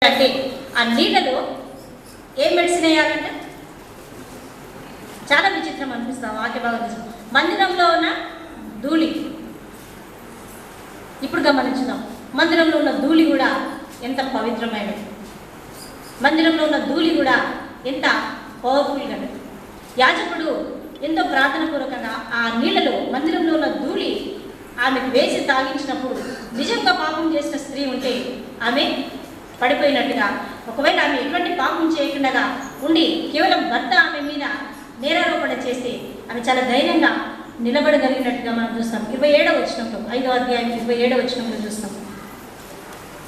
అంటే ఆ నీళ్ళలో ఏ మెడిసిన్ వేయాలంటే చాలా విచిత్రం అనిపిస్తాం. వాక్య భాగం మందిరంలో ఉన్న ధూళి ఇప్పుడు గమనించుదాం. మందిరంలో ఉన్న ధూళి కూడా ఎంత పవిత్రమైనది, మందిరంలో ఉన్న ధూళి కూడా ఎంత పవర్ఫుల్గా. యాజకుడు ఎంతో ప్రార్థనాపూర్వకంగా ఆ నీళ్ళలో మందిరంలో ఉన్న ధూళి ఆమెకు వేసి తాగించినప్పుడు నిజంగా పాపం చేసిన స్త్రీ ఉంటే ఆమె పడిపోయినట్టుగా, ఒకవేళ ఆమె ఎటువంటి పాపం చేయకుండా ఉండి కేవలం భర్త ఆమె మీద నేరారోపణ చేస్తే ఆమె చాలా ధైర్యంగా నిలబడగలిగినట్టుగా మనం చూస్తాం. 27వ వచనంలో 5వ అధ్యాయం 27వ వచనంలో చూస్తాం.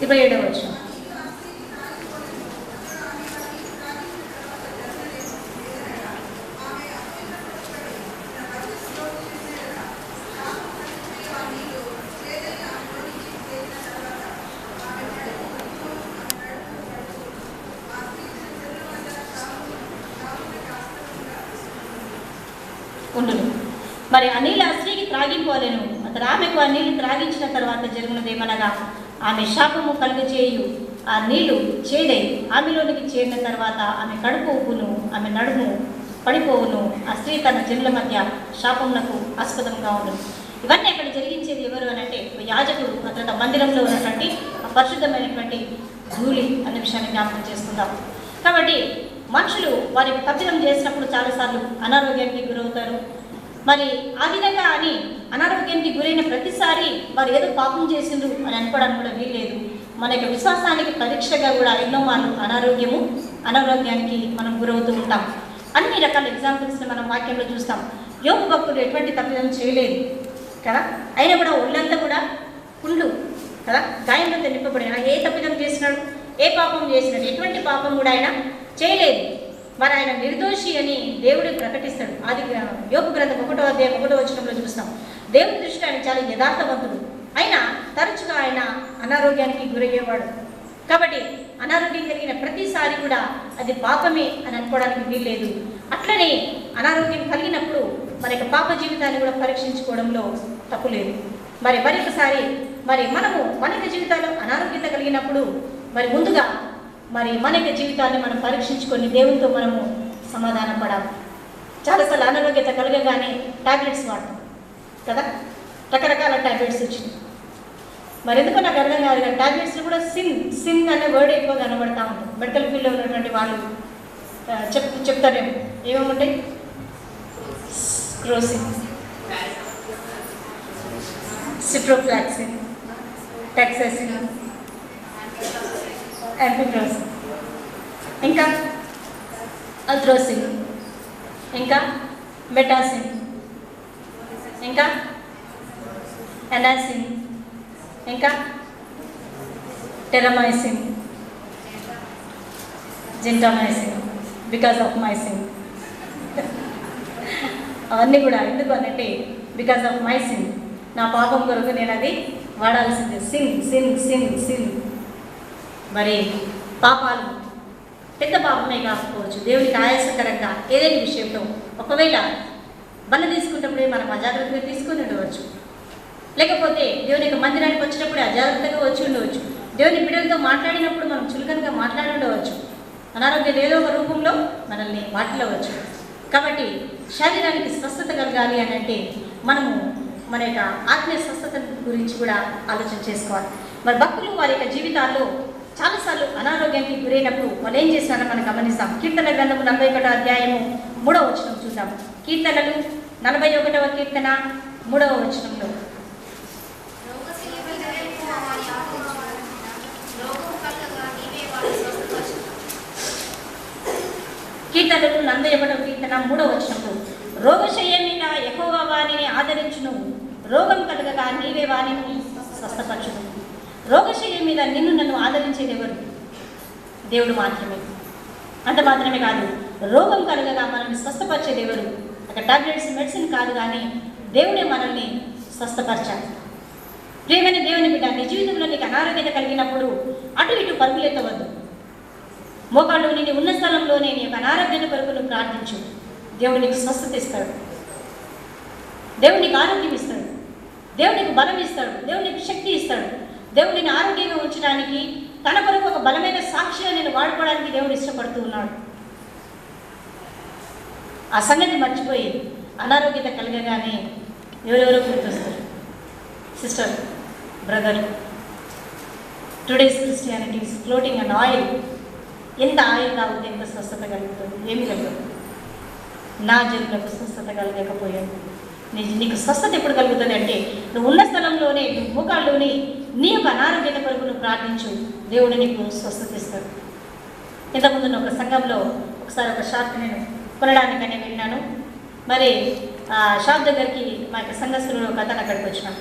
27వ వచనం. ఉండును. మరి ఆ నీళ్ళు ఆ స్త్రీకి త్రాగింపోలేను. అతను ఆమెకు ఆ నీళ్లు త్రాగించిన తర్వాత జరిగినదేమనగా ఆమె శాపము కలుగజేయు ఆ నీళ్లు చేదై ఆమెలోనికి చేరిన తర్వాత ఆమె కడుపు ఉప్పును, ఆమె నడుము పడిపోవును. ఆ స్త్రీ తన జనుల మధ్య శాపమునకు ఆస్పదంగా ఉండును. ఇవన్నీ అక్కడ జరిగించేది ఎవరు అని అంటే యాజకుడు. ఆ తర్వాత మందిరంలో ఉన్నటువంటి ఆ పరిశుద్ధమైనటువంటి ధూళి అనే విషయాన్ని జ్ఞాపకం చేసుకుందాం. కాబట్టి మనుషులు వారికి తప్పిదం చేసినప్పుడు చాలాసార్లు అనారోగ్యానికి గురవుతారు. మరి ఆ విధంగా అని అనారోగ్యానికి గురైన ప్రతిసారి వారు ఏదో పాపం చేసిండ్రు అని అనుకోవడానికి కూడా వీల్లేదు. మన యొక్క విశ్వాసానికి పరీక్షగా కూడా ఎన్నో మార్లు అనారోగ్యానికి మనం గురవుతూ ఉంటాం. అన్ని రకాల ఎగ్జాంపుల్స్ని మనం వాక్యంలో చూస్తాం. యోబు భక్తుడు ఎటువంటి తప్పిదం చేయలేదు కదా, అయినా కూడా ఒళ్ళంతా కూడా పుండ్లు కదా, గాయంతో నింపబడి ఆయన ఏ తప్పిదం చేసినాడు, ఏ పాపం చేసినాడు, ఎటువంటి పాపం కూడా ఆయన చేయలేదు. మరి ఆయన నిర్దోషి అని దేవుడు ప్రకటిస్తాడు. అది యోబు గ్రంథం 1వ అధ్యాయం 1వ వచనంలో చూస్తాం. దేవుడి దృష్టి ఆయన చాలా యథార్థవంతుడు, అయినా తరచుగా ఆయన అనారోగ్యానికి గురయ్యేవాడు. కాబట్టి అనారోగ్యం కలిగిన ప్రతిసారి కూడా అది పాపమే అని అనుకోవడానికి వీల్లేదు. అట్లనే అనారోగ్యం కలిగినప్పుడు మన యొక్క పాప జీవితాన్ని కూడా పరీక్షించుకోవడంలో తప్పు లేదు. మరొకసారి మనము మన యొక్క జీవితాల్లో అనారోగ్యత కలిగినప్పుడు ముందుగా మన యొక్క జీవితాన్ని మనం పరీక్షించుకొని దేవునితో మనము సమాధాన పడాలి. చాలాసార్లు అనారోగ్యత కలగగానే టాబ్లెట్స్ వాడతాం కదా, రకరకాల టాబ్లెట్స్ వచ్చినాయి. ఎందుకో నాకు అర్థం కాదు కానీ టాబ్లెట్స్లో కూడా సిన్ అనే వర్డ్ ఎక్కువ కనబడతా ఉంటుంది. మెడికల్ ఫీల్డ్లో ఉన్నటువంటి వాళ్ళు చెప్తారేమో ఏమేముంటాయి, క్రోసిన్, సిట్రోఫ్లాక్సిన్, టెక్సాసిన్, యాంఫిడ్రోసిన్, ఇంకా అల్ట్రోసిన్, ఇంకా మెటాసిన్, ఇంకా ఎనాసిన్, ఇంకా టెరమైసిన్, జింటామైసిన్, బికాస్ ఆఫ్ మైసిన్. అవన్నీ కూడా ఎందుకు అనంటే బికాస్ ఆఫ్ మైసిన్, నా పాపం కొరకు నేను అది వాడాల్సిందే. Sin sin sin sin. పాపాలు పెద్ద పాపమే కాకపోవచ్చు, దేవునికి ఆయాసకరంగా ఏదైనా విషయంలో ఒకవేళ బల్ల తీసుకున్నప్పుడే మనం అజాగ్రత్తగా తీసుకుని ఉండవచ్చు, లేకపోతే దేవుని యొక్క మందిరానికి వచ్చినప్పుడే అజాగ్రత్తగా వచ్చి ఉండవచ్చు, దేవుని బిడ్డలతో మాట్లాడినప్పుడు మనం చులకనగా మాట్లాడి ఉండవచ్చు, అనారోగ్యం ఏదో ఒక రూపంలో మనల్ని వాటిల్లవచ్చు. కాబట్టి శరీరానికి స్వస్థత కలగాలి అని అంటే మనము మన యొక్క ఆత్మీయ స్వస్థత గురించి కూడా ఆలోచన చేసుకోవాలి. భక్తులు వారి యొక్క జీవితాల్లో చాలాసార్లు అనారోగ్యానికి గురైనప్పుడు వాళ్ళు ఏం చేసినారో మనం గమనిస్తాం. కీర్తన గ్రంథము 41వ అధ్యాయము 3వ వచనం చూద్దాం. కీర్తనలు 41వ కీర్తన 3వ వచనంలో కీర్తనలు 41వ కీర్తన 3వ వచనంలో రోగశయ్య మీద యెహోవా వారిని ఆదరించును, రోగం కలగగా నీవే వారిని స్వస్థపరచును. రోగశయ్య మీద నన్ను ఆదరించేది ఎవరు? దేవుడు మాత్రమే. అంత మాత్రమే కాదు, రోగం కలగగా మనల్ని స్వస్థపరిచేది ఎవరు? అక్కడ టాబ్లెట్స్ మెడిసిన్ కాదు, కానీ దేవుడే మనల్ని స్వస్థపరచాలి. ప్రియమైన దేవుని బిడ్డ, నీ జీవితంలో నీకు అనారోగ్యత కలిగినప్పుడు అటు ఇటు పరుగులెత్తవద్దు. మోకాళ్ళు నీ ఉన్న స్థలంలోనే నీ యొక్క అనారోగ్యత కొరకు నువ్వు ప్రార్థించు. దేవుడు నీకు స్వస్థత ఇస్తాడు, దేవుడు నీకు ఆరోగ్యం ఇస్తాడు, దేవుడు నీకు బలం ఇస్తాడు, దేవుడు నీకు శక్తి ఇస్తాడు. దేవుడిని ఆరోగ్యంగా ఉంచడానికి తన కొరకు ఒక బలమైన సాక్షిగా నేను వాడుకోవడానికి దేవుడు ఇష్టపడుతూ ఉన్నాడు. ఆ సంగతి మర్చిపోయి అనారోగ్యత కలగగానే ఎవరెవరో గుర్తొస్తారు. Sister, brother, today's Christianity is floating and oil. ఎంత ఆయిల్ తాగితే ఎంత స్వస్థత కలుగుతుంది? ఏమి కలుగుతుంది? నా జన్మలకు స్వస్థత కలగకపోయాను. నీకు స్వస్థత ఎప్పుడు కలుగుతుంది అంటే నువ్వు ఉన్న స్థలంలోనే, నువ్వు మోకాళ్ళలోని నీ యొక్క అనారోగ్యత కొరకు నువ్వు ప్రార్థించు, దేవుడు నీకు స్వస్థత ఇస్తాడు. ఇంతకుముందు ఒక సంఘంలో ఒకసారి ఒక షాప్ నేను కొనడానికనే వెళ్ళినాను. మరి ఆ షాప్ దగ్గరికి మా యొక్క సంఘస్థులు ఒక అతను అక్కడికి వచ్చినాడు.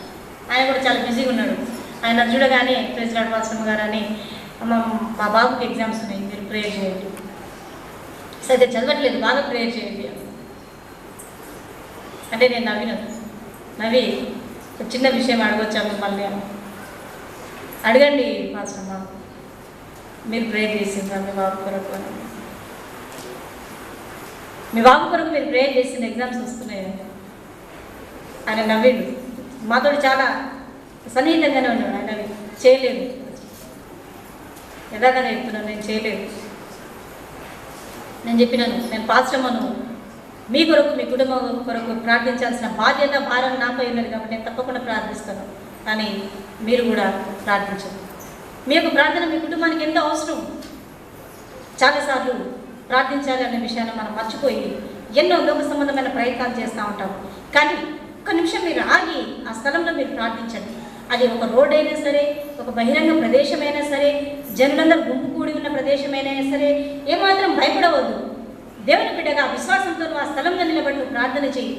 ఆయన కూడా చాలా బిజీగా ఉన్నాడు. ఆయన చూడగానే ప్రెసిడెంట్ వాసమ్మ గారు అని, మా బాబుకి ఎగ్జామ్స్ ఉన్నాయి, మీరు ప్రేయర్ చేయండి. సరే చదవట్లేదు, బాగా ప్రేయర్ చేయండి అంటే నేను నవ్వి ఒక చిన్న విషయం అడగొచ్చాను మళ్ళీ. అడగండి వాసమ్మ, మీరు ప్రేయర్ చేసిండ్రా మీ బాబు కొరకు అని? మీ బాబు కొరకు మీరు ప్రేయర్ చేసిన ఎగ్జామ్స్ వస్తున్నాయి. ఆయన నవ్విండు. మాతో చాలా సన్నిహితంగానే ఉన్నాడు. ఆయన చేయలేదు, యథార్థంగా చెప్తున్నాను, నేను చేయలేదు. నేను చెప్పినాను, నేను పాస్టర్ను, మీ కొరకు మీ కుటుంబం కొరకు ప్రార్థించాల్సిన బాధ్యత భారం నాపై ఉన్నది కాబట్టి నేను తప్పకుండా ప్రార్థిస్తాను. కానీ మీరు కూడా ప్రార్థించండి. మీ యొక్క ప్రార్థన మీ కుటుంబానికి ఎంతో అవసరం. చాలాసార్లు ప్రార్థించాలి అనే విషయాన్ని మనం మర్చిపోయి ఎన్నో లోక సంబంధమైన ప్రయత్నాలు చేస్తూ ఉంటాం. కానీ ఒక్క నిమిషం మీరు ఆగి ఆ స్థలంలో మీరు ప్రార్థించండి. అది ఒక రోడ్ అయినా సరే, ఒక బహిరంగ ప్రదేశమైనా సరే, జనులందరూ గుంపు కూడి ఉన్న ప్రదేశమైనా సరే, ఏమాత్రం భయపడవద్దు. దేవుని బిడ్డగా విశ్వాసంతో ఆ స్థలంలో నిలబడి ప్రార్థన చేయి.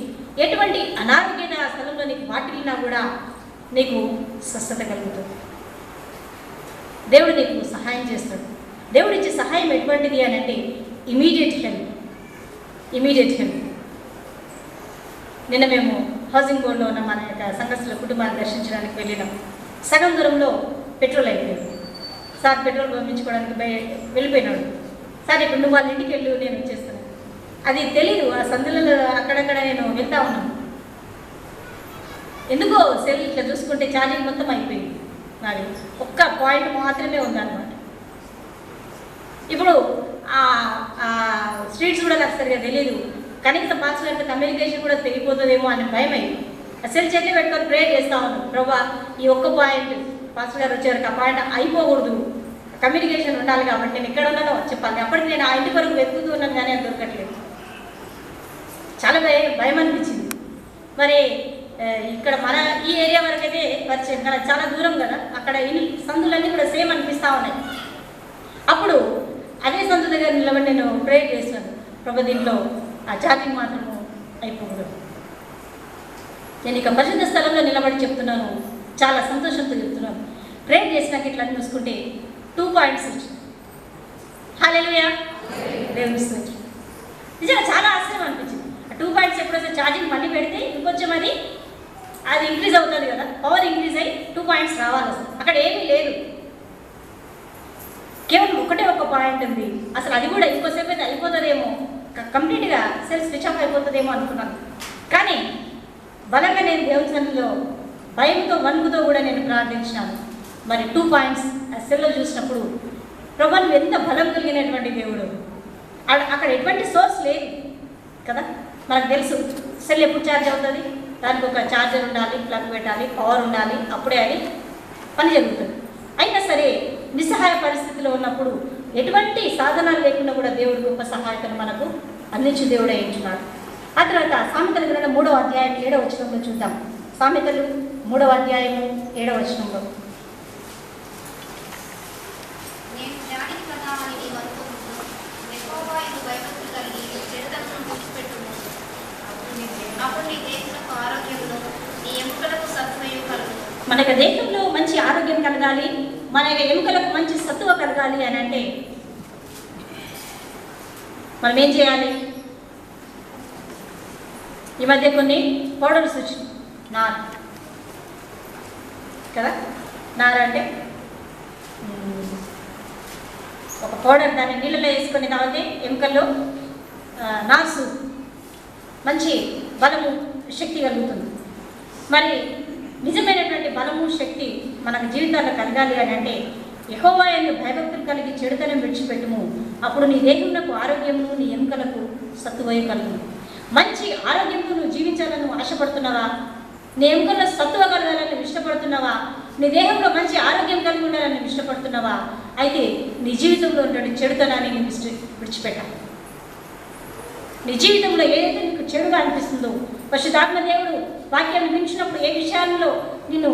ఎటువంటి అనారోగ్యత ఆ స్థలంలో నీకు వాటిల్లినా కూడా నీకు స్వస్థత కలుగుతుంది. దేవుడు నీకు సహాయం చేస్తాడు. దేవుడు ఇచ్చే సహాయం ఎటువంటిది అని అంటే ఇమీడియట్ హెల్ప్. నిన్న మేము హౌసింగ్ బోర్డులో ఉన్న మన యొక్క సంఘస్థుల కుటుంబాన్ని దర్శించడానికి వెళ్ళినాం. సగం దూరంలో పెట్రోల్ అయిపోయింది. సార్ పెట్రోల్ పంపించుకోవడానికి వెళ్ళిపోయినాడు. సార్ ఇప్పుడు నువ్వు వాళ్ళ ఇంటికి వెళ్ళు, నేను వచ్చేస్తాను. అది తెలీదు. ఆ సందులలో అక్కడక్కడ నేను వెళ్తా ఉన్నాను. ఎందుకో సెల్ ఇట్లా చూసుకుంటే ఛార్జింగ్ మొత్తం అయిపోయింది. నాది ఒక్క పాయింట్ మాత్రమే ఉందన్నమాట. ఇప్పుడు స్ట్రీట్స్ కూడా నాకు సరిగా తెలియదు. కనీసం పాస్ గారితో కమ్యూనికేషన్ కూడా తెగిపోతుందేమో అని భయం అయింది. సెల్ చేతిలో పెట్టుకొని ప్రేయర్ చేస్తా ఉన్నాను, ప్రభా ఈ ఒక్క పాయింట్ పాస్ గారు వచ్చారు, ఆ పాయింట్ అయిపోకూడదు, కమ్యూనికేషన్ ఉండాలి కాబట్టి నేను ఎక్కడ ఉన్నానో చెప్పాలి. అప్పటికి నేను ఆ ఇంటి వరకు వెతుకుతూ ఉన్నాను కానీ అది దొరకట్లేదు. చాలా భయం అనిపించింది. మరి ఇక్కడ మన ఈ ఏరియా వరకు అయితే పరిచయం కదా, చాలా దూరం కదా, అక్కడ ఇల్లు సందులన్నీ కూడా సేమ్ అనిపిస్తూ ఉన్నాయి. అప్పుడు అదే సందు దగ్గర నిలబడి నేను ప్రేయర్ చేస్తున్నాను, ప్రభు దీంట్లో ఆ ఛార్జింగ్ మాత్రము అయిపోకూడదు. నేను ఇక పరిశుద్ధ స్థలంలో నిలబడి చెప్తున్నాను, చాలా సంతోషంతో చెప్తున్నాను. ప్రేయర్ చేసినాక ఇట్లా చూసుకుంటే 2 పాయింట్స్ వచ్చింది. హల్లెలూయా, దేవుని స్తుతి. నిజంగా చాలా ఆశ్చర్యం అనిపించింది. ఆ 2 పాయింట్స్ ఎప్పుడైతే ఛార్జింగ్ మళ్ళీ పెడితే ఇంకొంచెం అది ఇంక్రీజ్ అవుతుంది కదా, పవర్ ఇంక్రీజ్ అయ్యి 2 పాయింట్స్ రావాలి. అక్కడ ఏమీ లేదు, కేవలం ఒకటే ఒక పాయింట్ ఉంది. అసలు అది కూడా ఇంకోసేపు అయితే అయిపోతుందేమో, కంప్లీట్గా సెల్ స్విచ్ ఆఫ్ అయిపోతుందేమో అనుకున్నాను. కానీ బలంగా నేను దేవుని సన్నిధిలో భయంతో వణుకుతో కూడా నేను ప్రార్థించినాను. మరి 2 పాయింట్స్ ఆ సెల్లో చూసినప్పుడు ప్రభు నువ్వు ఎంత బలం కలిగినటువంటి దేవుడు. అక్కడ ఎటువంటి సోర్స్ లేదు కదా, మనకు తెలుసు సెల్ ఎప్పుడు ఛార్జ్ అవుతుంది, దానికి ఒక ఛార్జర్ ఉండాలి, ప్లగ్ పెట్టాలి, పవర్ ఉండాలి, అప్పుడే అది పని జరుగుతుంది. అయినా సరే నిస్సహాయ పరిస్థితిలో ఉన్నప్పుడు ఎటువంటి సాధనాలు లేకుండా కూడా దేవుడు గొప్ప సహాయతను మనకు అందించి దేవుడు అయించున్నాడు. ఆ తర్వాత సామెతల గ్రంథం 3వ అధ్యాయం 7వ వచనంలో చూద్దాం. సామెతలు 3వ అధ్యాయము 7వ వచనంలో, మన యొక్క దేహంలో మంచి ఆరోగ్యం కలగాలి, మన యొక్క ఎముకలకు మంచి సత్తువ కలగాలి అని అంటే మనం ఏం చేయాలి? ఈ మధ్య కొన్ని పౌడర్స్ వచ్చినాయి, నార్ కదా. నార్ అంటే ఒక పౌడర్, దాన్ని నీళ్ళలో వేసుకొని తాగితే ఎముకల్లో నాసు మంచి బలము శక్తి కలుగుతుంది. మరి నిజమైనటువంటి బలము శక్తి మనకు జీవితాల్లో కలగాలి అని అంటే యెహోవా యందు భయభక్తులు కలిగి చెడుతనం విడిచిపెట్టుము, అప్పుడు నీ దేహమునకు ఆరోగ్యమును నీ ఎముకలకు సత్తువయు కలుగును. మంచి ఆరోగ్యంతో నువ్వు జీవించాలని ఆశపడుతున్నావా? నీ ఎముకల్లో సత్తువ కలగాలని ఇష్టపడుతున్నావా? నీ దేహంలో మంచి ఆరోగ్యం కలిగి ఉండాలని ఇష్టపడుతున్నావా? అయితే నీ జీవితంలో ఉన్నటువంటి చెడుతనాన్ని నువ్వు విడిచిపెట్టాలి. నీ జీవితంలో ఏదైతే నీకు చెడుగా అనిపిస్తుందో, పరిశుద్ధాత్మ దేవుడు వాక్యాన్ని వించినప్పుడు ఏ విషయాల్లో నిన్ను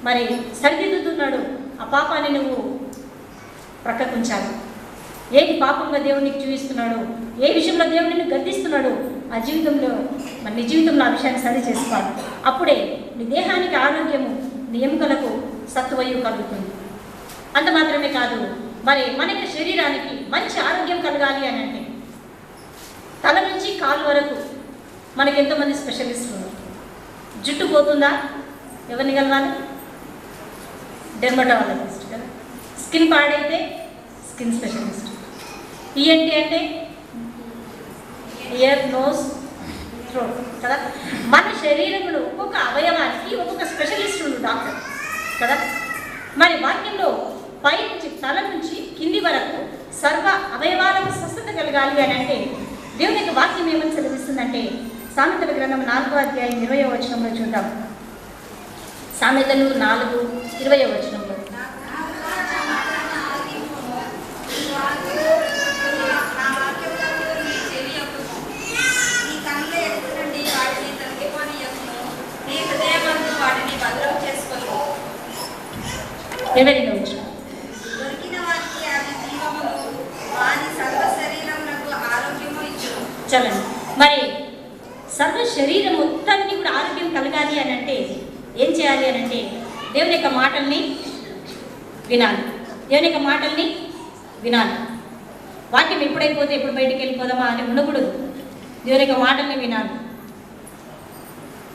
మరి సరిదిద్దుతున్నాడు, ఆ పాపాన్ని నువ్వు ప్రక్కకుంచాలి. ఏది పాపంగా దేవుడు నీకు చూపిస్తున్నాడు, ఏ విషయంలో దేవుడు నిన్ను గద్దిస్తున్నాడు, ఆ జీవితంలో మరి నీ జీవితంలో ఆ విషయాన్ని సరి చేసుకోవాలి. అప్పుడే నీ దేహానికి ఆరోగ్యము, నీ ఎముకలకు సత్తువయు కలుగుతుంది. అంత మాత్రమే కాదు, మరి మనకి శరీరానికి మంచి ఆరోగ్యం కలగాలి అని అంటే తల నుంచి కాలు వరకు మనకి ఎంతోమంది స్పెషలిస్టులు ఉన్నారు. జుట్టు పోతుందా? ఎవరిని కలవాలి? డెర్మటాలజిస్ట్ కదా. స్కిన్ పాడైతే స్కిన్ స్పెషలిస్ట్. ఈఎన్టీ అంటే ఇయర్, నోస్, థ్రోట్ కదా. మన శరీరంలో ఒక్కొక్క అవయవానికి ఒక్కొక్క స్పెషలిస్ట్ ఉంది డాక్టర్ కదా. మరి వాక్యంలో పై నుంచి తల నుంచి కింది వరకు సర్వ అవయవాలకు స్వస్థత కలగాలి అని అంటే దేవుని యొక్క వాక్యం ఏమని సెలవిస్తుందంటే సామెతల గ్రంథం 4వ అధ్యాయం 20వ వచనంలో చూద్దాం. సామెతలు 4:20 వచనంలో, ఎవరిలో వచ్చిన చలండి. మరి సర్వ శరీరం మొత్తానికి కూడా ఆరోగ్యం కలగాలి అని అంటే ఏం చేయాలి అని అంటే దేవుని యొక్క మాటల్ని వినాలి. దేవుని యొక్క మాటల్ని వినాలి. వాక్యం ఎప్పుడైపోతే ఎప్పుడు బయటికి వెళ్ళిపోదామా అని ఉండకూడదు. దేవుని యొక్క మాటల్ని వినాలి.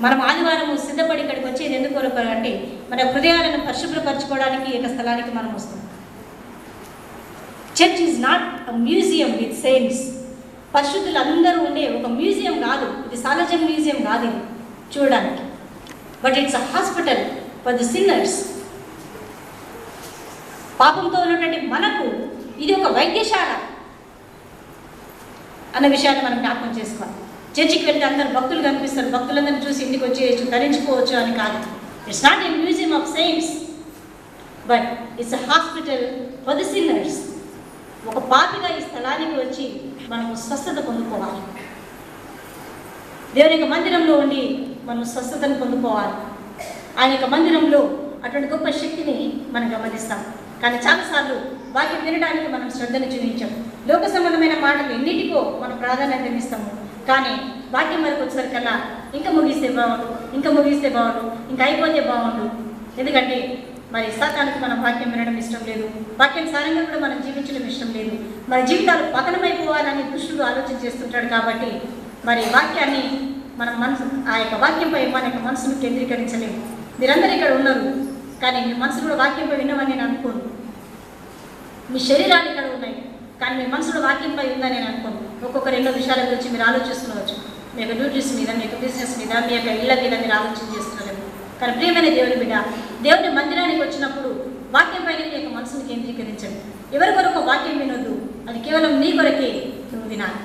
మనం ఆదివారం సిద్ధపడి ఇక్కడికి వచ్చేది ఎందుకు అంటే మన హృదయాలను పరిశుభ్రపరచుకోవడానికి ఒక స్థలానికి మనం వస్తాం. Church is not a museum with saints. పరిశుద్ధులు అందరూ ఉండే ఒక మ్యూజియం కాదు ఇది. సాలజన్ మ్యూజియం కాదు ఇది చూడడానికి. But it's a hospital for the sinners. పాపంతో ఉన్నటువంటి మనకు ఇది ఒక వైద్యశాల అన్న విషయాన్ని మనం జ్ఞాపకం చేసుకోవాలి. చర్చికి వెళ్తే అందరు భక్తులు కనిపిస్తారు, భక్తులందరినీ చూసి ఇంటికి వచ్చేయచ్చు, ధరించుకోవచ్చు అని కాదు. It's not a museum of saints but it's a hospital for the sinners. ఒక పాపిగా ఈ స్థలానికి వచ్చి మనము స్వస్థత పొందుకోవాలి. దేవుని యొక్క మందిరంలో ఉండి మనం స్వస్థతను పొందుకోవాలి. ఆయన యొక్క మందిరంలో అటువంటి గొప్ప శక్తిని మనం గమనిస్తాం. కానీ చాలాసార్లు వాక్యం వినడానికి మనం శ్రద్ధను చూపించాం. లోక సంబంధమైన మాటలు ఎన్నిటికో మనం ప్రాధాన్యత ఇస్తాము. కానీ వాక్యం వరకు వచ్చేసరికల్లా ఇంకా ముగిస్తే బాగుండు, ఇంకా ముగిస్తే బాగుండు, ఇంకా అయిపోతే బాగుండు. ఎందుకంటే మరి సాతానికి మనం వాక్యం వినడం ఇష్టం లేదు, వాక్యం సారంగా కూడా మనం జీవించడం ఇష్టం లేదు. మన జీవితాలు పతనమైపోవాలని దుష్టుడు ఆలోచన చేస్తుంటాడు. కాబట్టి మరి వాక్యాన్ని మన మనసు ఆ యొక్క వాక్యంపై మన యొక్క మనసును కేంద్రీకరించలేము. మీరందరూ ఇక్కడ ఉన్నారు, కానీ మీ మనసు కూడా వాక్యంపై విన్నామని నేను అనుకోను. మీ శరీరాలు ఇక్కడ ఉన్నాయి, కానీ మీ మనసులో వాక్యంపై ఉందని నేను అనుకోను. ఒక్కొక్కరు ఎన్నో విషయాల గురించి మీరు ఆలోచిస్తున్నారు. మీ యొక్క డ్యూటీస్ మీద, మీ యొక్క బిజినెస్ మీద, మీ యొక్క ఇళ్ళ మీద మీరు ఆలోచన చేస్తున్నారు. కానీ ప్రియమైన దేవుని బిడ్డ, దేవుని మందిరానికి వచ్చినప్పుడు వాక్యం పైన నీ యొక్క మనసును కేంద్రీకరించండి. ఎవరి కొరకు వాక్యం వినొద్దు, అది కేవలం నీ కొరకే నువ్వు వినాలి.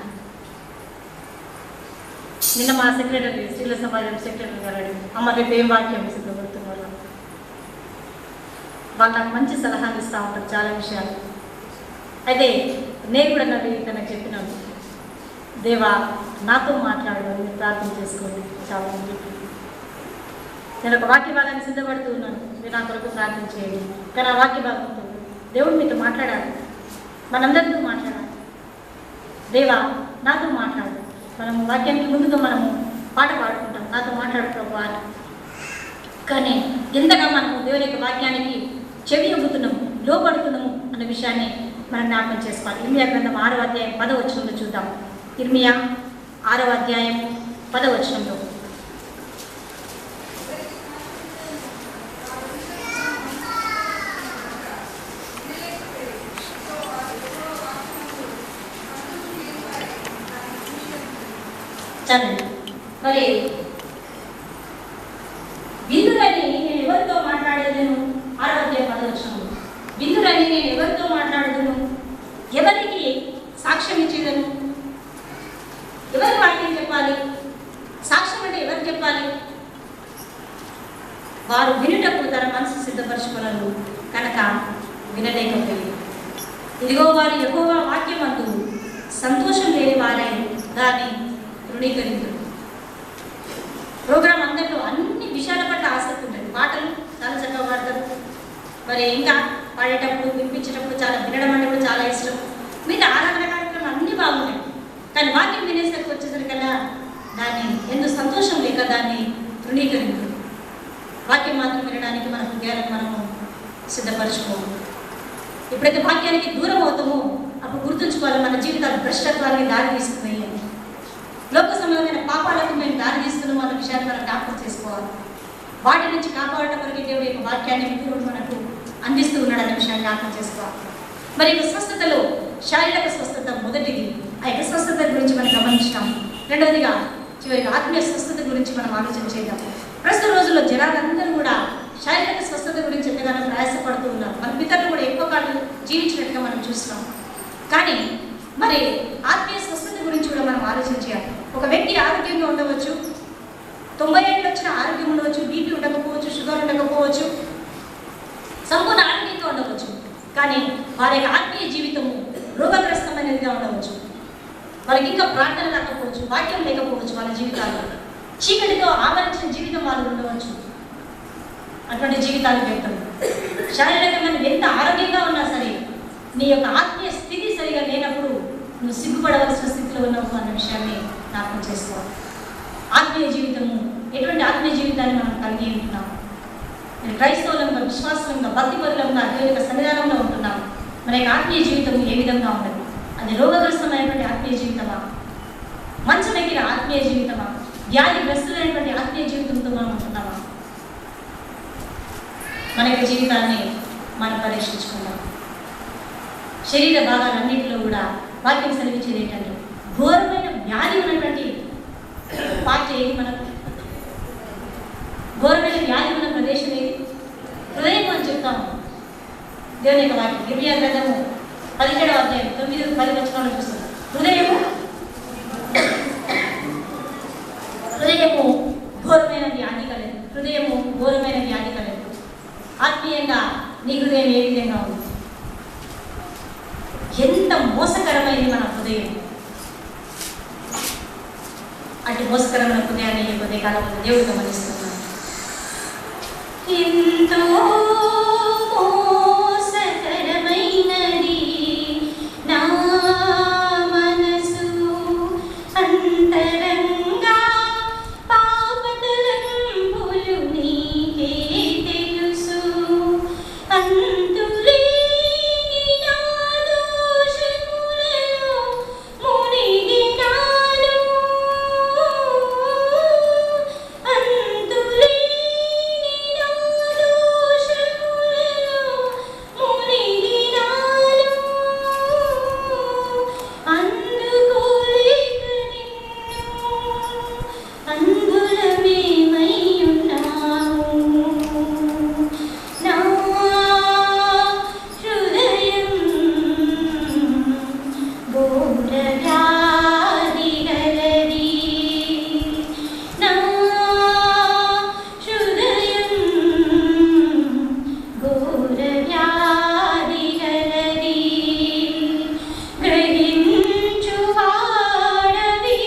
నిన్న మా సెక్రటరీ, స్త్రీల సమాజం సెక్రటరీ గారు అమ్మ రేపు ఏం వాక్యం సిద్ధపడుతున్నారు, వాళ్ళు నాకు మంచి సలహాలు ఇస్తూ ఉంటారు చాలా విషయాలు. అయితే నేను కూడా తనకు చెప్పినాను, దేవా నాతో మాట్లాడు, మీరు ప్రార్థన చేసుకోండి చాలా మంది. నేను ఒక వాక్య భాగాన్ని సిద్ధపడుతూ ఉన్నాను, మీరు నా కొరకు ప్రార్థన చేయండి. కానీ ఆ వాక్య భాగంతో దేవుడు మీతో మాట్లాడాలి, మనందరితో మాట్లాడాలి. దేవా నాతో మాట్లాడు. మనము వాక్యానికి ముందుగా మనము పాట పాడుకుంటాం, నాతో మాట్లాడు ప్రభు అని. కానీ ఎంతగా మనము దేవుని యొక్క వాక్యానికి చెవి ఒగ్గుతున్నాము, లోపడుతున్నాము అన్న విషయాన్ని మనం జ్ఞాపకం చేసుకోవాలి. ఇర్మియా గ్రంథం 6వ అధ్యాయం 10వ వచనంలో చూద్దాం. ఇర్మియా 6వ అధ్యాయం 10వ వచనంలో, చదండి. మరి విందురని నేను ఎవరితో మాట్లాడేదేను? 6వ అధ్యాయం 10వ వచనంలో విందురని చేసేదను? ఎవరు వాక్యం చెప్పాలి? సాక్ష్యం అంటే ఎవరు చెప్పాలి? వారు వినుటకు తన మనసు సిద్ధపరచుకోలను కనుక వినలేకపోయింది. ఇదిగో వారు యెహోవా వాక్యమందు సంతోషం లేని వారై దాన్ని తృణీకరించారు. ప్రోగ్రాం అందరిలో అన్ని విషయాల పట్ల ఆసక్తి ఉంటుంది. పాటలు చాలా చక్కగా పాడతారు, మరి ఇంకా పాడేటప్పుడు వినిపించేటప్పుడు చాలా వినడం అంటే కూడా చాలా ఇష్టం. మిగతా ఆరాధన కార్యక్రమం అన్నీ బాగుంటాయి. కానీ వాక్యం వినేసరికి వచ్చేసరికల్లా దాన్ని ఎందుకు సంతోషం లేక దాన్ని తృణీకరించారు. వాక్యం మాత్రం వినడానికి మన హృదయాలను మనము సిద్ధపరచుకోము. ఎప్పుడైతే వాక్యానికి దూరం అవుతామో అప్పుడు గుర్తుంచుకోవాలి, మన జీవితాలు భ్రష్టత్వానికి దారి తీస్తున్నాయి అని. లోక సంబంధమైన పాపాలకు మేము దారి తీస్తున్నాము అన్న విషయాన్ని మనం జ్ఞాపకం చేసుకోవాలి. వాటి నుంచి కాపాడటం కొరకు దేవుడి యొక్క వాక్యాన్ని దేవుడు మనకు అందిస్తూ ఉన్నాడు అనే విషయాన్ని జ్ఞాపకం చేసుకోవాలి. మరి యొక్క స్వస్థతలో శారీరక స్వస్థత మొదటిది, ఆ యొక్క స్వస్థత గురించి మనం గమనించాం. రెండవదిగా చివరికి ఆత్మీయ స్వస్థత గురించి మనం ఆలోచన చేద్దాం. ప్రస్తుత రోజుల్లో జనాలందరూ కూడా శారీరక స్వస్థత గురించి ఎంతగానో ప్రయాసపడుతూ ఉన్నారు. మన పితరులు కూడా ఎక్కువ కాలం జీవించినట్టుగా మనం చూస్తున్నాం. కానీ మరి ఆత్మీయ స్వస్థత గురించి కూడా మనం ఆలోచన చేయాలి. ఒక వ్యక్తి ఆరోగ్యంగా ఉండవచ్చు, 90 ఏళ్ళు వచ్చిన ఆరోగ్యం ఉండవచ్చు, బీపీ ఉండకపోవచ్చు, షుగర్ ఉండకపోవచ్చు, సంపూర్ణ ఆరోగ్యంగా ఉండవచ్చు. కానీ వారి యొక్క ఆత్మీయ జీవితము రోగగ్రస్తమైనదిగా ఉండవచ్చు. వాళ్ళకి ఇంకా ప్రార్థన లేకపోవచ్చు, వాక్యం లేకపోవచ్చు, వాళ్ళ జీవితాల్లో చీకటితో ఆవరించిన జీవితం వాళ్ళు ఉండవచ్చు. అటువంటి జీవితాలు వ్యక్తం శారీరకంగా నువ్వు ఎంత ఆరోగ్యంగా ఉన్నా సరే నీ యొక్క ఆత్మీయ స్థితి సరిగా లేనప్పుడు నువ్వు సిగ్గుపడవలసిన స్థితిలో ఉన్నావు అన్న విషయాన్ని జ్ఞాపకం చేసుకోవాలి. ఆత్మీయ జీవితము, ఎటువంటి ఆత్మీయ జీవితాన్ని మనం కలిగి ఉంటున్నాము? నేను క్రైస్తవులంగా, విశ్వాసంగా, భక్తిపరులంగా దేవుని సన్నిధానంలో ఉంటున్నాము. మన యొక్క ఆత్మీయ జీవితం ఏ విధంగా ఉండదు? అది రోగగ్రస్తమైనటువంటి ఆత్మీయ జీవితమా? మంచం ఎక్కిన ఆత్మీయ జీవితమా? వ్యాధిగ్రస్తులైనటువంటి ఆత్మీయ జీవితంతో మనం ఉంటున్నామా? మన యొక్క జీవితాన్ని మనం పరీక్షించుకుందాం. శరీర భాగాలన్నింటిలో కూడా వాక్యం సెలవించేది ఏంటంటే ఘోరమైన వ్యాధి ఉన్నటువంటి పార్ట్ ఏది? మనకు ఘోరమైన వ్యాధి ఉన్న ప్రదేశం ఏది? హృదయం అని చెప్తాము. దేవుని యొక్క వాక్యం ఇర్మియా గ్రంథము 17వ అధ్యాయం 9-10 వచనాలు చూస్తాం. హృదయము ఘోరమైన వ్యాధి కలదు. హృదయము ఘోరమైన వ్యాధి కలదు. ఆత్మీయంగా నీ హృదయం ఏ విధంగా ఉంది? ఎంత మోసకరమైనది మన హృదయం. అటు మోసకరమైన హృదయాన్ని ఈ కొద్ది కాలంలో దేవుడు గమనిస్తున్నాడు. ఎంతో మోసకరమైనది నా మనసు అంతరంగా, పాపతలంపులు నీకే తెలుసు. అంతులేని నా దోషములలో మునిగినాను. అంతులేని నా దోషములలో మునిగినాను. అందుకోలేక నిన్ను అందులమేమై ఉన్నావు. నా హృదయం ఘోర వ్యాధి గలది. నా హృదయం ఘోర వ్యాధి గలది. గ్రహించు వాడవివి,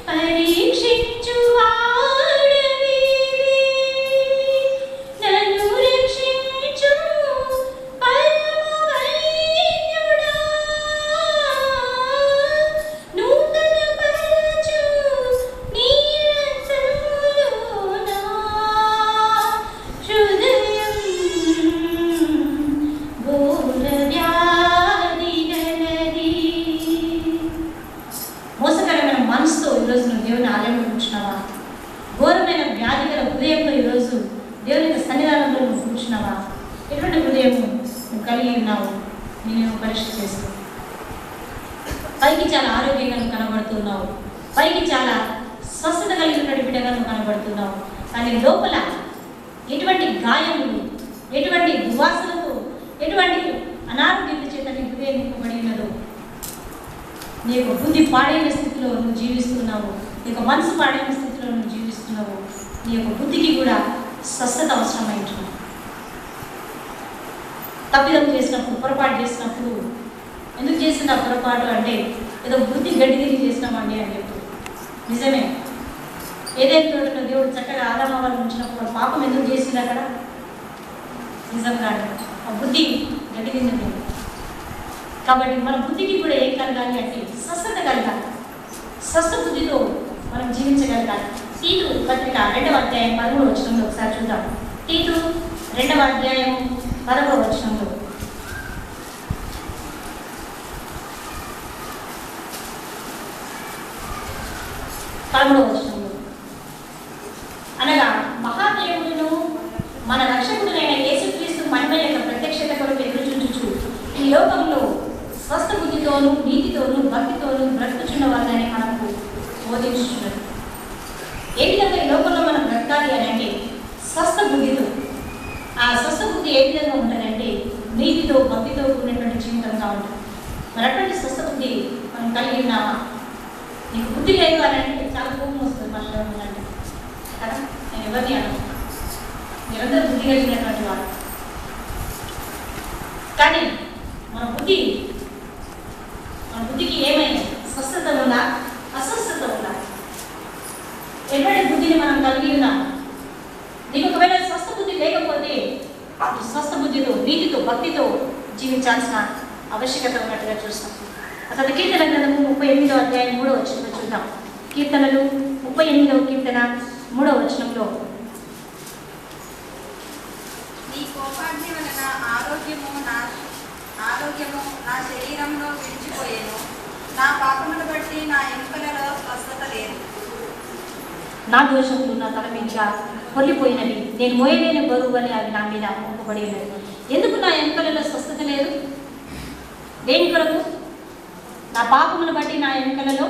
పరీక్షించు వాడవివి, నన్ను రక్షించు పరమవైద్యుడా. నూతన పరచు నీ రక్తములో నా హృదయం ఘోర వ్యాధి గలది. మోసకరమైన మనసుతో ఈరోజు నువ్వు దేవుని ఆలయంలో కూర్చున్నావా? ఘోరమైన వ్యాధి గల హృదయంతో ఈరోజు దేవుని యొక్క సన్నిధానంలో నువ్వు కూర్చున్నావా? ఎటువంటి హృదయం నువ్వు కలిగి ఉన్నావు? నేను పరీక్ష చేసుకో. పైకి చాలా ఆరోగ్యంగా నువ్వు కనబడుతున్నావు, పైకి చాలా స్వస్థత కలిగి ఉన్నటువంటి బిడ్డగా నువ్వు కనబడుతున్నావు. కానీ లోపల ఎటువంటి గాయములు, ఎటువంటి దువాసనతో, ఎటువంటి అనారోగ్యం చేత నీ హృదయం నింపబడి ఉన్నదో నీ యొక్క బుద్ధి పాడైన స్థితిలో నువ్వు జీవిస్తున్నావు, నీ యొక్క మనసు పాడైన స్థితిలో నువ్వు జీవిస్తున్నావు, నీ యొక్క బుద్ధికి కూడా స్వస్థత అవసరమైంటున్నావు. తప్పిదం చేసినప్పుడు, పొరపాటు చేసినప్పుడు, ఎందుకు చేసిన పొరపాటు అంటే ఏదో బుద్ధి గడ్డి తిరిగి చేసినామండి అని చెప్పి. నిజమే, ఏదైతే తోటలో దేవుడు చక్కగా ఆదామవాళ్ళు ఉంచినప్పుడు పాపం ఎందుకు చేసింది అక్కడ? నిజం కాదు, ఆ బుద్ధి గడ్డి తింది. కాబట్టి మన బుద్ధికి కూడా ఏం కలగాలి అంటే స్వస్థత కలగాలి, స్వస్థ బుద్ధితో మనం జీవించగలగాలి. తీతు పత్రిక 2వ అధ్యాయం 13వ వచనంలో ఒకసారి చూద్దాం. తీతు 2వ అధ్యాయం 10వ వచనంలో, అనగా మహాదేవుడును మన రక్షకుడునైన యేసుక్రీస్తు మహిమ యొక్క ప్రత్యక్షత కొరకు ఎదురుచూచుచు ఈ లోకంలో స్వస్థ బుద్ధితోనూ నీతితోనూ భక్తితోనూ బ్రతుకుచున్న వాళ్ళని మనకు బోధించుతున్నారు. ఏ విధంగా ఈ లోకంలో మనం బ్రతకాలి అని అంటే స్వస్థ బుద్ధితో. ఆ స్వస్థ బుద్ధి ఏ విధంగా ఉంటుందంటే నీతితో భక్తితో కూడినటువంటి జీవితంగా ఉంటుంది. మరి అటువంటి స్వస్థ బుద్ధి మనం కలిగి ఉన్నామా? నీకు బుద్ధి లేదు అని అంటే చాలా కోపం వస్తుంది మనలో అంటే కదా. నేను ఎవరిని అను, మీరందరూ బుద్ధి కలిగినటువంటి వారు. కానీ మన బుద్ధికి ఏమైనా స్వస్థత ఉందా, అస్వస్థత ఉందా? ఎటువంటి బుద్ధిని మనం కలిగి ఉన్నాం? నీకు ఒకవేళ స్వస్థ బుద్ధి లేకపోతే స్వస్థ బుద్ధితో నీతితో భక్తితో జీవించాల్సిన ఆవశ్యకత ఉన్నట్టుగా చూస్తాం. అసలు కీర్తన గ్రంథము 38వ అధ్యాయం 3వ వచనంలో చూద్దాం. కీర్తనలు 38వ కీర్తన 3వ వచనంలో, నీ కోపాగ్ని వలన ఆరోగ్యము నా శరీరంలో విడిచిపోయేను, నా పాపమును బట్టి నా ఎముకలలో స్వస్థత లేదు. నా దోషములు నా తల మీద పొల్లిపోయినవి, నేను మోయలేని బరువు అని అవి నా మీద మోపబడి ఉన్నది. ఎందుకు నా ఎముకలలో స్వస్థత లేదు? దేని కొరకు? నా పాపమును బట్టి నా ఎముకలలో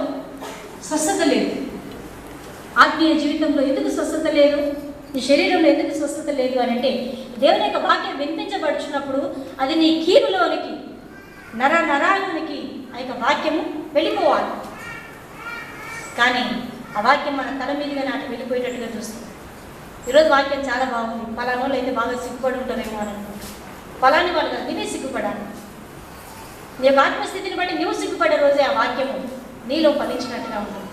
స్వస్థత లేదు. ఆత్మీయ జీవితంలో ఎందుకు స్వస్థత లేదు? నీ శరీరంలో ఎందుకు స్వస్థత లేదు అని అంటే దేవుని యొక్క వాక్యం వినిపించబడుచున్నప్పుడు అది నీ కీలులోనికి నరాలలోనికి ఆ యొక్క వాక్యము వెళ్ళిపోవాలి. కానీ ఆ వాక్యం మన తల మీదుగా నాటి వెళ్ళిపోయేటట్టుగా చూస్తుంది. ఈరోజు వాక్యం చాలా బాగుంది, పలానా వాళ్ళు అయితే బాగా సిగ్గుపడి ఉంటారేమో అని అనుకుంటారు. పలాని వాళ్ళు కాదు, నేనే సిగ్గుపడాలి. నీ యొక్క ఆత్మస్థితిని బట్టి నువ్వు సిగ్గుపడే రోజే ఆ వాక్యము నీలో ఫలించినట్టుగా ఉంటుంది.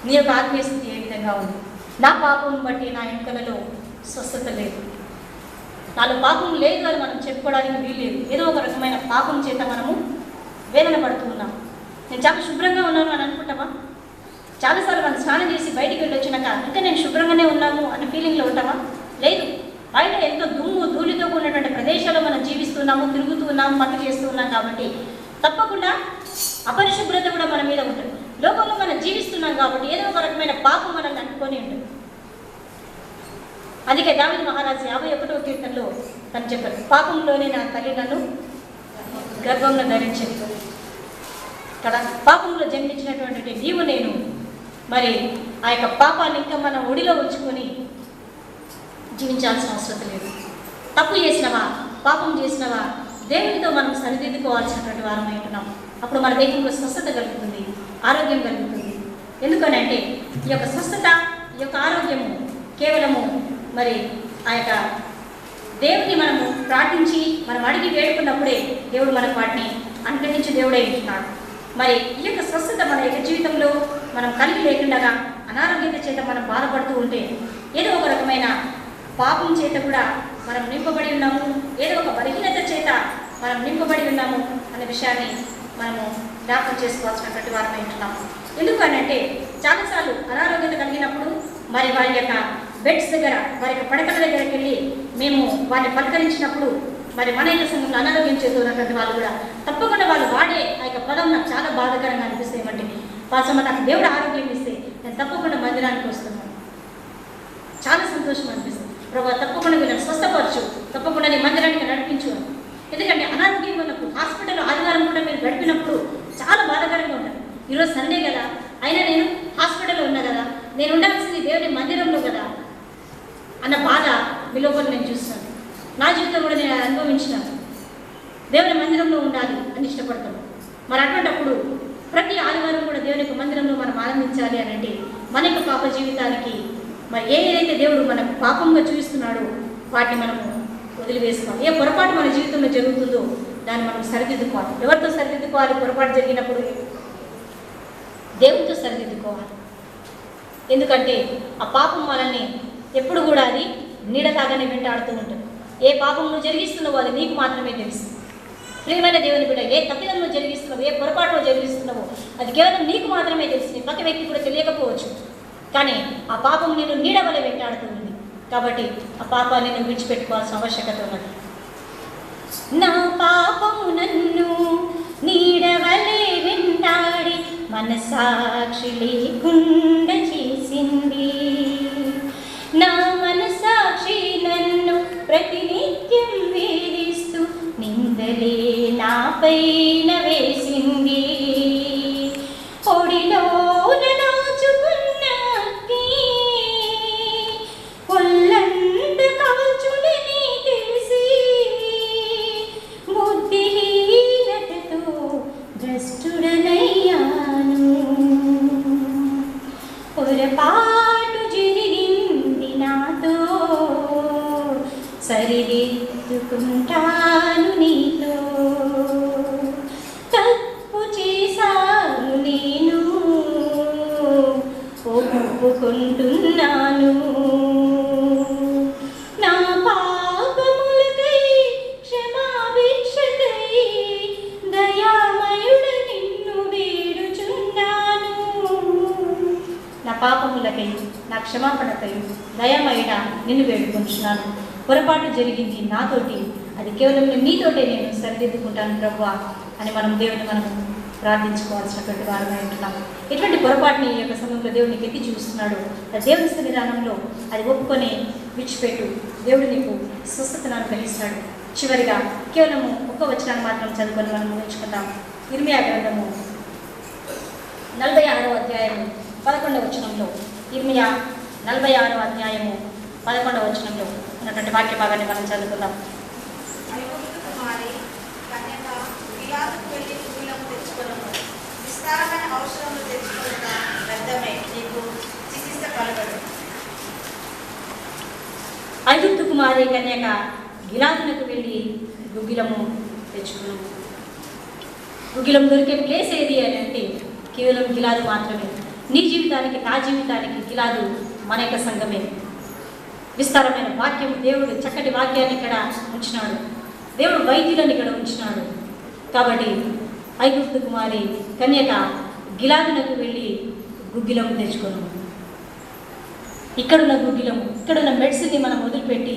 నీ యొక్క ఆత్మీయ స్థితి ఏ విధంగా ఉంది? నా పాపం బట్టి నా ఎముకలలో స్వస్థత లేదు. నాలో పాపం లేదు అని మనం చెప్పుకోవడానికి వీల్లేదు. ఏదో ఒక రకమైన పాపం చేత మనము వేదన పడుతూ ఉన్నాం. నేను చాలా శుభ్రంగా ఉన్నాను అని అనుకుంటామా? చాలాసార్లు మనం స్నానం చేసి బయటికి వెళ్ళి వచ్చినాక ఇంకా నేను శుభ్రంగానే ఉన్నాము అన్న ఫీలింగ్లో ఉంటామా? లేదు. బయట ఎంతో దుమ్ము ధూళితో ఉన్నటువంటి ప్రదేశాల్లో మనం జీవిస్తున్నాము, తిరుగుతూ ఉన్నాము, పనులు చేస్తూ ఉన్నాం. కాబట్టి తప్పకుండా అపరిశుభ్రత కూడా మన మీద ఉంటుంది. లోకంలో మనం జీవిస్తున్నాం కాబట్టి ఏదో ఒక రకమైన పాపం మనల్ని అంటుకొని ఉంటుంది. అందుకే దావీదు మహారాజు 51వ కీర్తనలో తను చెప్పారు, పాపంలోనే నా తల్లి నన్ను గర్భంలో ధరించింది కదా. పాపంలో జన్మించినటువంటి నీవు నేను మరి ఆ యొక్క పాపాన్ని ఇంకా మనం ఒడిలో ఉంచుకొని జీవించాల్సిన అవసరం లేదు. తప్పు చేసినవా, పాపం చేసినవా, దేవునితో మనం సరిదిద్దుకోవాల్సినటువంటి వారం ఉంటున్నాం. అప్పుడు మన దేహంలో స్వస్థత కలుగుతుంది, ఆరోగ్యం కలుగుతుంది. ఎందుకనంటే ఈ యొక్క స్వస్థత, ఈ యొక్క ఆరోగ్యము కేవలము మరి ఆ యొక్క దేవుని మనము ప్రార్థించి మనం అడిగి వేడుకున్నప్పుడే దేవుడు మనకు వాటిని అనుగ్రహించి దేవుడే ఉంటున్నాడు. మరి ఈ యొక్క స్వస్థత మన యొక్క జీవితంలో మనం కలిగి లేకుండా అనారోగ్యత చేత మనం బాధపడుతూ ఉంటే ఏదో ఒక రకమైన పాపం చేత కూడా మనం నింపబడి ఉన్నాము, ఏదో ఒక బలహీనత చేత మనం నింపబడి ఉన్నాము అనే విషయాన్ని మనము జ్ఞాపకం చేసుకోవాల్సినటువంటి వారమై ఉంటున్నాము. ఎందుకనంటే చాలాసార్లు అనారోగ్యత కలిగినప్పుడు మరి వారి యొక్క బెడ్స్ దగ్గర, వారి యొక్క పడకల దగ్గరికి వెళ్ళి మేము వారిని పలకరించినప్పుడు మరి మన యొక్క సంఘంలో అనారోగ్యం చేస్తున్నటువంటి వాళ్ళు కూడా తప్పకుండా వాళ్ళు వాడే ఆ యొక్క పదం నాకు చాలా బాధాకరంగా అనిపిస్తే ఏమంటే, వాస్తవం నాకు దేవుడు ఆరోగ్యం ఇస్తే నేను తప్పకుండా మందిరానికి వస్తున్నాను, చాలా సంతోషం అనిపిస్తుంది. ప్రభావ తప్పకుండా వీళ్ళని స్వస్థపరచు, తప్పకుండా నీ మందిరానికి నడిపించు అని. ఎందుకంటే అనారోగ్యం ఉన్నప్పుడు హాస్పిటల్లో ఆదివారం కూడా మీరు గడిపినప్పుడు చాలా బాధాకరంగా ఉంటుంది. ఈరోజు సండే కదా, అయినా నేను హాస్పిటల్లో ఉన్నా కదా, నేను ఉండాల్సింది దేవుని మందిరంలో కదా అన్న బాధ మీ లోపల నేను చూస్తున్నాను. నా జీవితం కూడా నేను అనుభవించినాను. దేవుని మందిరంలో ఉండాలి అని ఇష్టపడతాను. మరి అటువంటిప్పుడు ప్రతి ఆదివారం కూడా దేవుని యొక్క మందిరంలో మనం ఆనందించాలి అని అంటే మన యొక్క పాప జీవితానికి మరి ఏదైతే దేవుడు మనకు పాపంగా చూపిస్తున్నాడో వాటిని మనము వదిలివేసుకోవాలి. ఏ పొరపాటు మన జీవితంలో జరుగుతుందో దాన్ని మనం సరిదిద్దుకోవాలి. ఎవరితో సరిదిద్దుకోవాలి? పొరపాటు జరిగినప్పుడు దేవునితో సరిదిద్దుకోవాలి. ఎందుకంటే ఆ పాపం మనల్ని ఎప్పుడు కూడా అది నీడలాగానే వెంటాడుతూ ఉంటుంది. ఏ పాపం నువ్వు జరిగిస్తున్నావో అది నీకు మాత్రమే తెలుసు. ప్రియమైన దేవుని బిడ్డ, ఏ తప్పిదం నువ్వు జరిగిస్తున్నావు, ఏ పొరపాటు జరిగిస్తున్నావో అది కేవలం నీకు మాత్రమే తెలుసు. నీ పక్క వ్యక్తి కూడా తెలియకపోవచ్చు. కానీ ఆ పాపం నేను నీడ వలె వెంటాడుతూ ఉంది. కాబట్టి ఆ పాపాన్ని నువ్వు విడిచిపెట్టుకోవాల్సిన ఆవశ్యకత ఉన్నది. నా పాపము నన్ను నీడ వలె వెంటాడి మనసాక్షి లేకుండా చేసింది. నా మనసాక్షి నన్ను ప్రతినిత్యం వేధిస్తూ నిందలే నా పైన వేసింది. ఒడిలోన దాచుకున్న అగ్ని ఒళ్ళంత కాల్చుడని తెలిసి బుద్ధిహీనతతో భ్రష్టుడనయ్యాను. పొరపాటు జరిగింది నాతో, సరిదిద్దుకుంటాను నీతో. తప్పు చేశాను నేను, ఒప్పుకుంటున్నాను. నా పాపములకై క్షమాభిక్షకై దయామయుడ నిన్ను వేడుచున్నాను. నా పాపములకై నా క్షమాపణకై దయామయుడ నిన్ను వేడుకుంటున్నాను. పొరపాటు జరిగింది నాతోటి, అది కేవలం నీతోటే నేను సరిదిద్దుకుంటాను ప్రభువా అని మనం దేవుని మనం ప్రార్థించుకోవాల్సినటువంటి వారమై ఉంటున్నాం. ఎటువంటి పొరపాటుని ఈ యొక్క సమయంలో దేవునికి ఎత్తి చూస్తున్నాడు. దేవుని సన్నిధానంలో అది ఒప్పుకొని విడిచిపెట్టు. దేవుడు నీకు స్వస్థతను అనుగ్రహిస్తాడు. చివరిగా కేవలము ఒక్క వచనాన్ని మాత్రం చదువుకొని మనం ముగించుకుందాం. ఇర్మియా గ్రంథము 46వ అధ్యాయము 11వ వచనంలో, ఇర్మియా 46వ అధ్యాయము 11వ వచనంలో ఉన్నటువంటి వాక్య భాగాన్ని మనం చదువుకుందాం. ఐగుప్తు కుమారి కన్యక గిలాదుకు వెళ్ళి గుగ్గిలము తెచ్చుకొనుము. విస్తారమైన ఔషధములు తెచ్చుకొనుట వ్యర్థమే, నీకు చికిత్స కలగదు. ఐగుప్తు కుమారి కన్యక గిలాదునకు వెళ్ళి గుగ్గిలము తెచ్చుకున్నాము. గుగ్గిలం దొరికే ప్లేస్ ఏది అని అంటే కేవలం గిలాదు మాత్రమే. నీ జీవితానికి నా జీవితానికి గిలాదు మన యొక్క సంఘమే. విస్తారమైన వాక్యం, దేవుడు చక్కటి వాక్యాన్ని ఇక్కడ ఉంచినాడు. దేవుడు వైద్యులను ఇక్కడ ఉంచినాడు. కాబట్టి ఐగుప్తు కుమారి కన్యక గిలాదునకు వెళ్ళి గుగ్గిలము తెచ్చుకోను. ఇక్కడున్న గుగ్గిలము, ఇక్కడున్న మెడిసిన్ని మనం వదిలిపెట్టి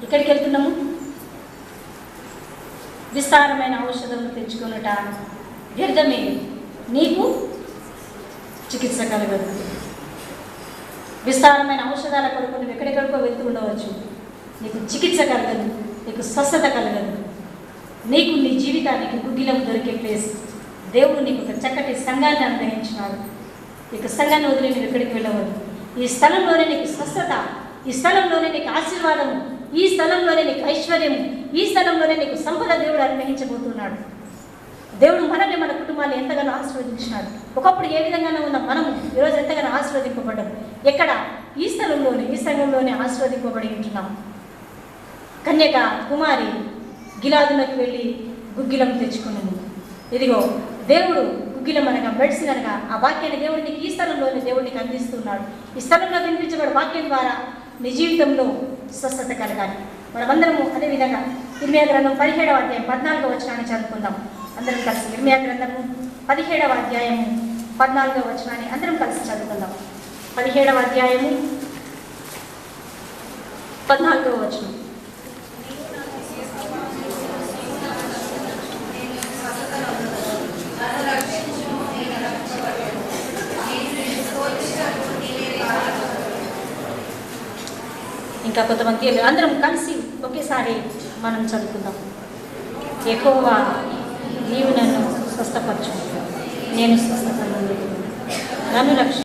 ఇక్కడికి వెళ్తున్నాము. విస్తారమైన ఔషధములు తెచ్చుకున్నట వ్యర్థమే, నీకు చికిత్స కలగదు. విస్తారమైన ఔషధాల కొరకు నువ్వు ఎక్కడెక్కడికో వెళ్తూ ఉండవచ్చు, నీకు చికిత్స కలగదు, నీకు స్వస్థత కలగదు. నీకు నీ జీవితానికి గుగ్గిలం దొరికే ప్లేస్ దేవుడు నీకు ఒక చక్కటి సంఘాన్ని అనుగ్రహించినాడు. ఇక సంఘాన్ని వదిలి నువ్వు ఎక్కడికి వెళ్ళవద్దు. ఈ స్థలంలోనే నీకు స్వస్థత, ఈ స్థలంలోనే నీకు ఆశీర్వాదము, ఈ స్థలంలోనే నీకు ఐశ్వర్యము, ఈ స్థలంలోనే నీకు సంపద దేవుడు అనుగ్రహించబోతున్నాడు. దేవుడు మనల్ని మన కుటుంబాన్ని ఎంతగానో ఆశీర్వదించినాడు. ఒకప్పుడు ఏ విధంగానే ఉన్న మనము ఈరోజు ఎంతగానో ఆశీర్వదింపబడ్డాం. ఎక్కడ? ఈ స్థలంలోనే, ఈ సంఘంలోనే ఆశీర్వదింపబడి ఉంటున్నాం. కన్యక కుమారి గిలాదులకు వెళ్ళి గుగ్గిలం తెచ్చుకున్నాము. ఇదిగో దేవుడు గుగ్గిలం అనగా మెడిసిన్ అనగా ఆ వాక్యాన్ని దేవుడు నీకు ఈ స్థలంలోనే దేవుడు నీకు అందిస్తున్నాడు. ఈ స్థలంలో వినిపించబడే వాక్యం ద్వారా నీ జీవితంలో స్వస్థత కలగాలి. మనమందరము అదేవిధంగా ఇర్మియా గ్రంథం 17వ అధ్యాయం 14వ వచనాన్ని చదువుకుందాం అందరం కలిసి. ఇర్మియా గ్రంథము 17వ అధ్యాయము 14వ వచనాన్ని అందరం కలిసి చదువుకుందాం. 17వ అధ్యాయము 14వ వచనం. ఇంకా కొంతమంది అందరం కలిసి ఒకేసారి మనం చదువుకుందాం. యెహోవా నీవు నన్ను స్వస్థపరచు, నేను స్వస్థత నన్ను రక్ష